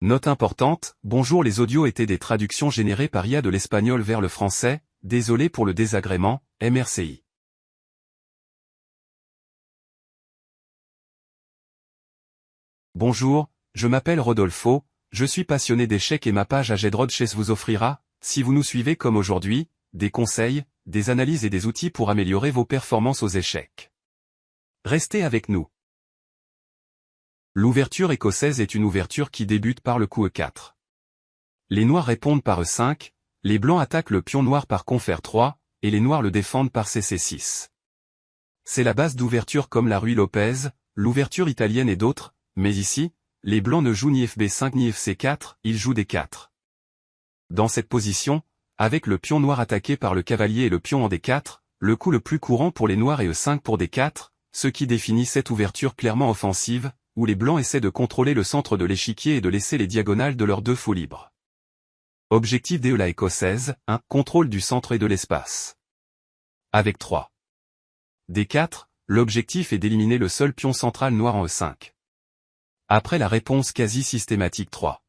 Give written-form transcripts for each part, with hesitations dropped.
Note importante, bonjour, les audios étaient des traductions générées par IA de l'espagnol vers le français, désolé pour le désagrément, MRCI. Bonjour, je m'appelle Rodolfo, je suis passionné d'échecs et ma page AGEDRODCHES vous offrira, si vous nous suivez comme aujourd'hui, des conseils, des analyses et des outils pour améliorer vos performances aux échecs. Restez avec nous. L'ouverture écossaise est une ouverture qui débute par le coup E4. Les noirs répondent par E5, les blancs attaquent le pion noir par con Fer3, et les noirs le défendent par CC6. C'est la base d'ouverture comme la Ruy Lopez, l'ouverture italienne et d'autres, mais ici, les blancs ne jouent ni FB5 ni FC4, ils jouent D4. Dans cette position, avec le pion noir attaqué par le cavalier et le pion en D4, le coup le plus courant pour les noirs est E5 pour D4, ce qui définit cette ouverture clairement offensive, où les blancs essaient de contrôler le centre de l'échiquier et de laisser les diagonales de leurs deux faux libres. Objectif de la écossaise, 1. Contrôle du centre et de l'espace. Avec 3. D4, l'objectif est d'éliminer le seul pion central noir en E5. Après la réponse quasi systématique 3.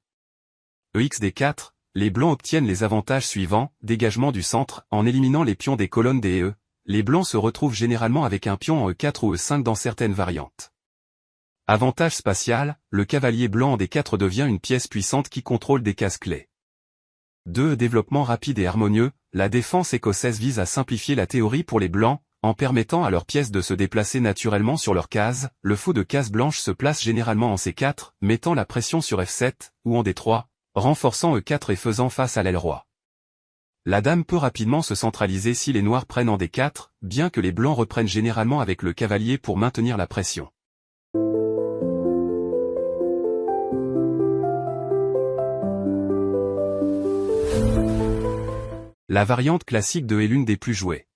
EXD4, les blancs obtiennent les avantages suivants, dégagement du centre, en éliminant les pions des colonnes D et E, les blancs se retrouvent généralement avec un pion en E4 ou E5 dans certaines variantes. Avantage spatial, le cavalier blanc en D4 devient une pièce puissante qui contrôle des cases clés. 2. Développement rapide et harmonieux, la défense écossaise vise à simplifier la théorie pour les blancs, en permettant à leurs pièces de se déplacer naturellement sur leurs cases, le fou de case blanche se place généralement en C4, mettant la pression sur F7, ou en D3, renforçant E4 et faisant face à l'aile roi. La dame peut rapidement se centraliser si les noirs prennent en D4, bien que les blancs reprennent généralement avec le cavalier pour maintenir la pression. La variante classique de est l'une des plus jouées.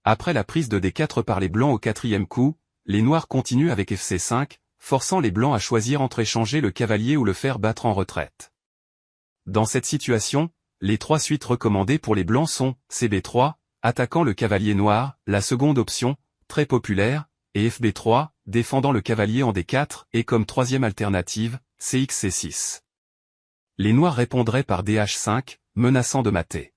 Après la prise de D4 par les blancs au quatrième coup, les noirs continuent avec FC5, forçant les blancs à choisir entre échanger le cavalier ou le faire battre en retraite. Dans cette situation, les trois suites recommandées pour les blancs sont CB3, attaquant le cavalier noir, la seconde option, très populaire, et FB3, défendant le cavalier en D4, et comme troisième alternative, CXC6. Les noirs répondraient par DH5, menaçant de mater.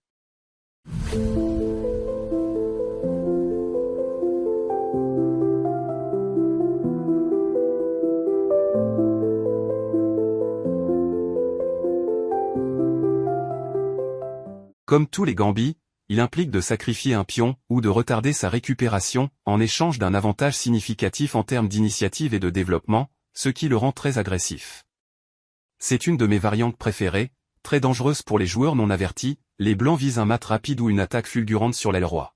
Comme tous les gambits, il implique de sacrifier un pion, ou de retarder sa récupération, en échange d'un avantage significatif en termes d'initiative et de développement, ce qui le rend très agressif. C'est une de mes variantes préférées, très dangereuse pour les joueurs non avertis, les blancs visent un mat rapide ou une attaque fulgurante sur l'aile roi.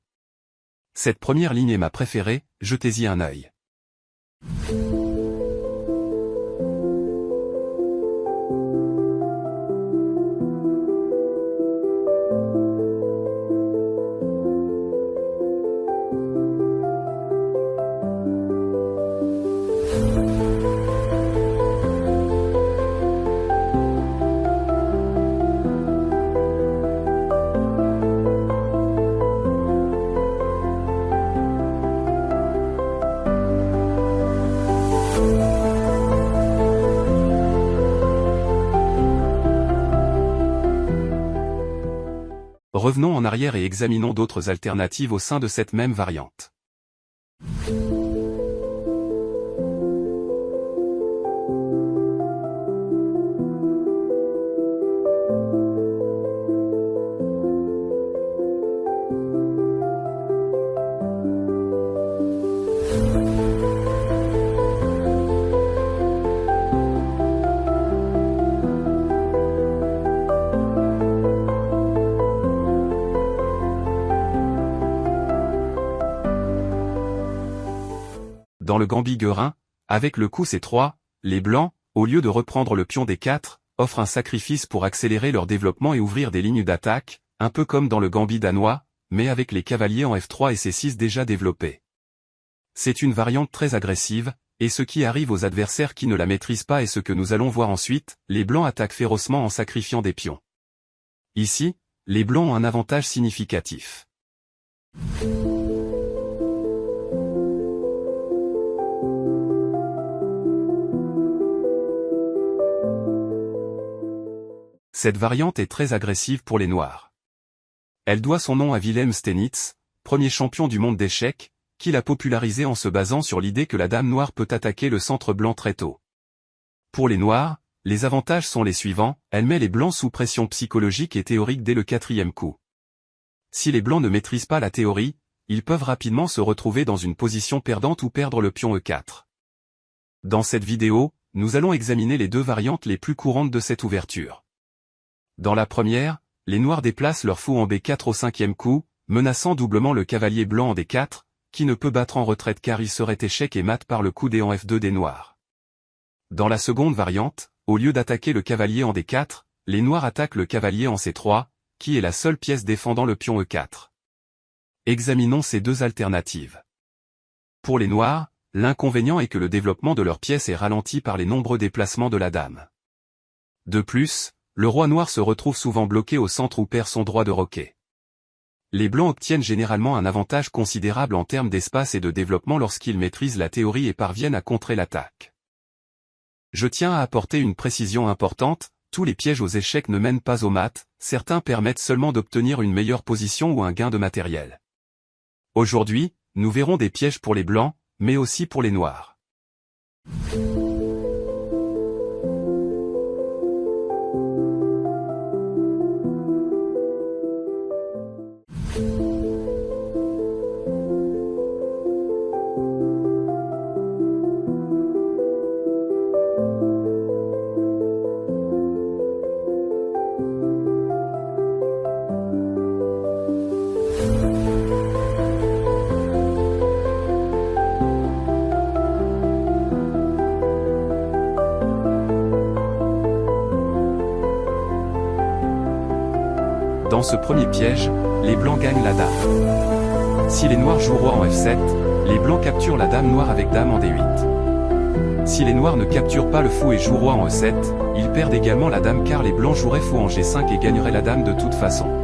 Cette première ligne est ma préférée, jetez-y un œil. Revenons en arrière et examinons d'autres alternatives au sein de cette même variante. Dans le gambit guerin, avec le coup C3, les blancs, au lieu de reprendre le pion D4, offrent un sacrifice pour accélérer leur développement et ouvrir des lignes d'attaque, un peu comme dans le gambit danois, mais avec les cavaliers en F3 et C6 déjà développés. C'est une variante très agressive, et ce qui arrive aux adversaires qui ne la maîtrisent pas et ce que nous allons voir ensuite, les blancs attaquent férocement en sacrifiant des pions. Ici, les blancs ont un avantage significatif. Cette variante est très agressive pour les noirs. Elle doit son nom à Wilhelm Steinitz, premier champion du monde d'échecs, qui l'a popularisé en se basant sur l'idée que la dame noire peut attaquer le centre blanc très tôt. Pour les noirs, les avantages sont les suivants, elle met les blancs sous pression psychologique et théorique dès le 4e coup. Si les blancs ne maîtrisent pas la théorie, ils peuvent rapidement se retrouver dans une position perdante ou perdre le pion E4. Dans cette vidéo, nous allons examiner les deux variantes les plus courantes de cette ouverture. Dans la première, les noirs déplacent leur fou en B4 au 5e coup, menaçant doublement le cavalier blanc en D4, qui ne peut battre en retraite car il serait échec et mat par le coup D en F2 des noirs. Dans la seconde variante, au lieu d'attaquer le cavalier en D4, les noirs attaquent le cavalier en C3, qui est la seule pièce défendant le pion E4. Examinons ces deux alternatives. Pour les noirs, l'inconvénient est que le développement de leur pièce est ralenti par les nombreux déplacements de la dame. De plus, le roi noir se retrouve souvent bloqué au centre ou perd son droit de roquet. Les blancs obtiennent généralement un avantage considérable en termes d'espace et de développement lorsqu'ils maîtrisent la théorie et parviennent à contrer l'attaque. Je tiens à apporter une précision importante, tous les pièges aux échecs ne mènent pas au mat, certains permettent seulement d'obtenir une meilleure position ou un gain de matériel. Aujourd'hui, nous verrons des pièges pour les blancs, mais aussi pour les noirs. Dans ce premier piège, les blancs gagnent la dame. Si les noirs jouent roi en F7, les blancs capturent la dame noire avec dame en D8. Si les noirs ne capturent pas le fou et jouent roi en E7, ils perdent également la dame car les blancs joueraient fou en G5 et gagneraient la dame de toute façon.